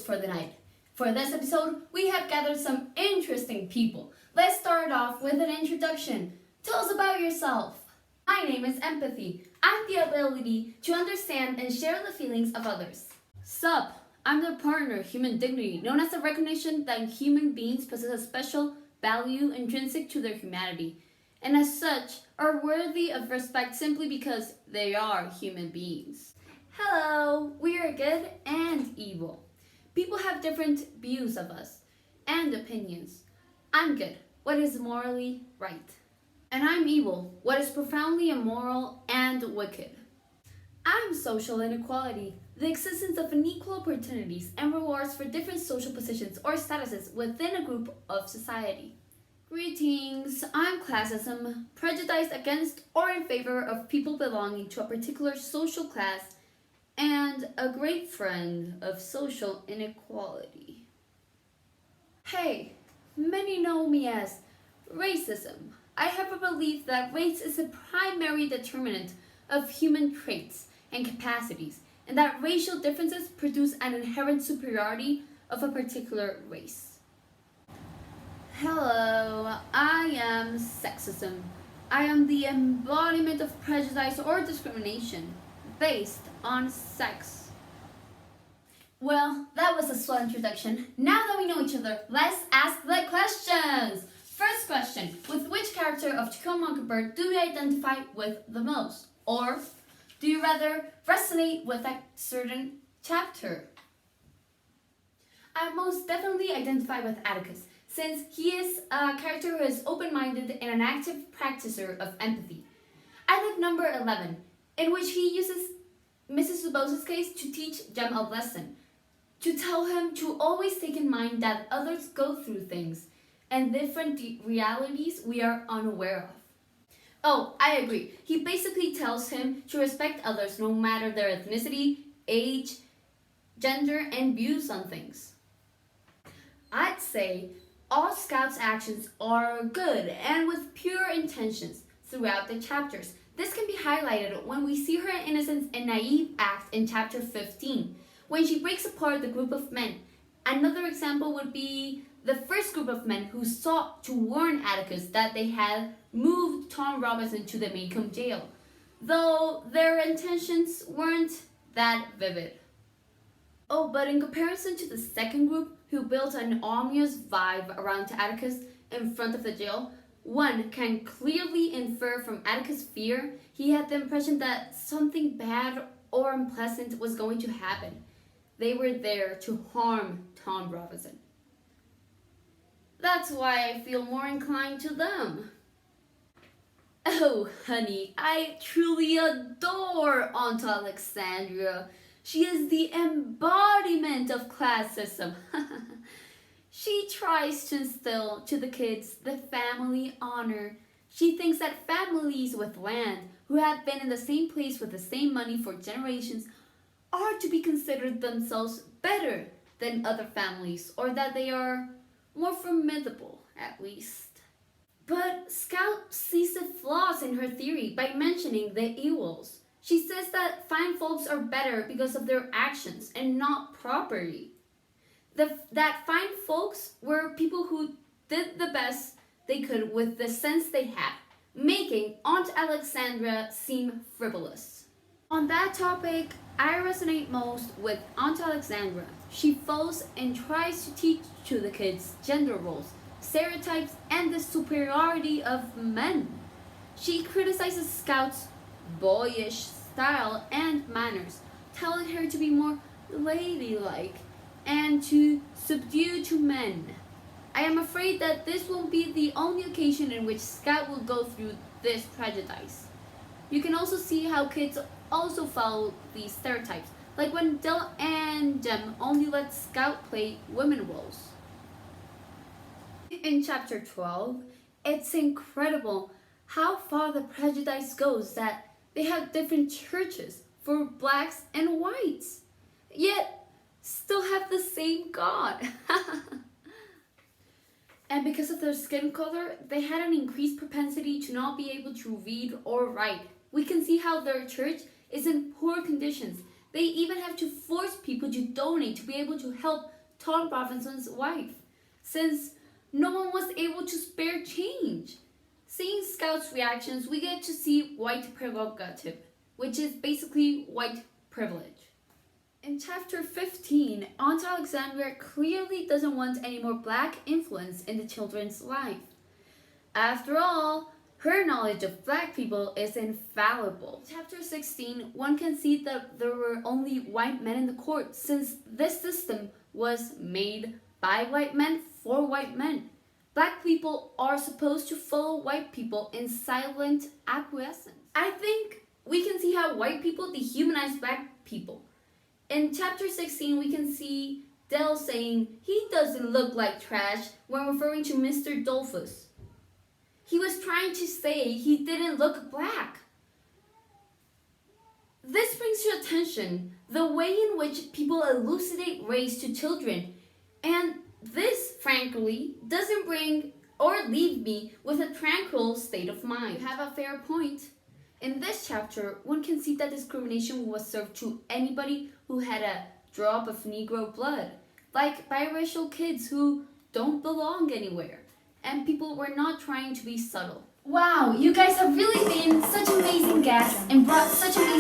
for the night. For this episode, we have gathered some interesting people. Let's start off with an introduction. Tell us about yourself. My name is Empathy. I have the ability to understand and share the feelings of others. Sup, I'm the partner, Human Dignity, known as the recognition that human beings possess a special value intrinsic to their humanity, and as such are worthy of respect simply because they are human beings. Hello, we are good and evil. People have different views of us and opinions. I'm good, what is morally right. And I'm evil, what is profoundly immoral and wicked. I'm social inequality, the existence of unequal opportunities and rewards for different social positions or statuses within a group of society. Greetings, I'm classism, prejudice against or in favor of people belonging to a particular social class, and a great friend of social inequality. Hey, many know me as racism. I have a belief that race is a primary determinant of human traits and capacities, and that racial differences produce an inherent superiority of a particular race. Hello, I am sexism. I am the embodiment of prejudice or discrimination based on sex. Well, that was a slow introduction. Now that we know each other, let's ask the questions. First question, with which character of To Kill a Mockingbird do you identify with the most? Or do you rather resonate with a certain chapter? I most definitely identify with Atticus, since he is a character who is open-minded and an active practicer of empathy. I like number 11, in which he uses Mrs. Dubos's case to teach Jem a lesson, to tell him to always take in mind that others go through things and different realities we are unaware of. Oh, I agree. He basically tells him to respect others no matter their ethnicity, age, gender, and views on things. I'd say all Scout's actions are good and with pure intentions throughout the chapters. This can be highlighted when we see her innocence and naive act in chapter 15, when she breaks apart the group of men. Another example would be the first group of men who sought to warn Atticus that they had moved Tom Robinson to the Maycomb jail, though their intentions weren't that vivid. Oh, but in comparison to the second group, who built an ominous vibe around Atticus in front of the jail, one can clearly infer from Atticus' fear he had the impression that something bad or unpleasant was going to happen. They were there to harm Tom Robinson. That's why I feel more inclined to them. Oh, honey, I truly adore Aunt Alexandria. She is the embodiment of classism. She tries to instill to the kids the family honor. She thinks that families with land who have been in the same place with the same money for generations are to be considered themselves better than other families, or that they are more formidable, at least. But Scout sees the flaws in her theory by mentioning the Ewols. She says that fine folks are better because of their actions and not property. That fine folks were people who did the best they could with the sense they had, making Aunt Alexandra seem frivolous. On that topic, I resonate most with Aunt Alexandra. She follows and tries to teach to the kids gender roles, stereotypes, and the superiority of men. She criticizes Scout's boyish style and manners, telling her to be more ladylike and to subdue to men. I am afraid that this won't be the only occasion in which Scout will go through this prejudice. You can also see how kids also follow these stereotypes, like when Del and Jem only let Scout play women roles. In chapter 12, it's incredible how far the prejudice goes that they have different churches for blacks and whites, yet still have the same God. And because of their skin color, they had an increased propensity to not be able to read or write. We can see how their church is in poor conditions. They even have to force people to donate to be able to help Tom Robinson's wife, since no one was able to spare change. Seeing Scout's reactions, we get to see white prerogative, which is basically white privilege. In chapter 15, Aunt Alexandra clearly doesn't want any more black influence in the children's life. After all, her knowledge of black people is infallible. In chapter 16, one can see that there were only white men in the court, since this system was made by white men for white men. Black people are supposed to follow white people in silent acquiescence. I think we can see how white people dehumanize black people. In chapter 16, we can see Del saying he doesn't look like trash when referring to Mr. Dolphus. He was trying to say he didn't look black. This brings to attention the way in which people elucidate race to children, and this, frankly, doesn't bring or leave me with a tranquil state of mind. You have a fair point. In this chapter, one can see that discrimination was served to anybody who had a drop of Negro blood, like biracial kids who don't belong anywhere, and people were not trying to be subtle. Wow, you guys have really been such amazing guests and brought such amazing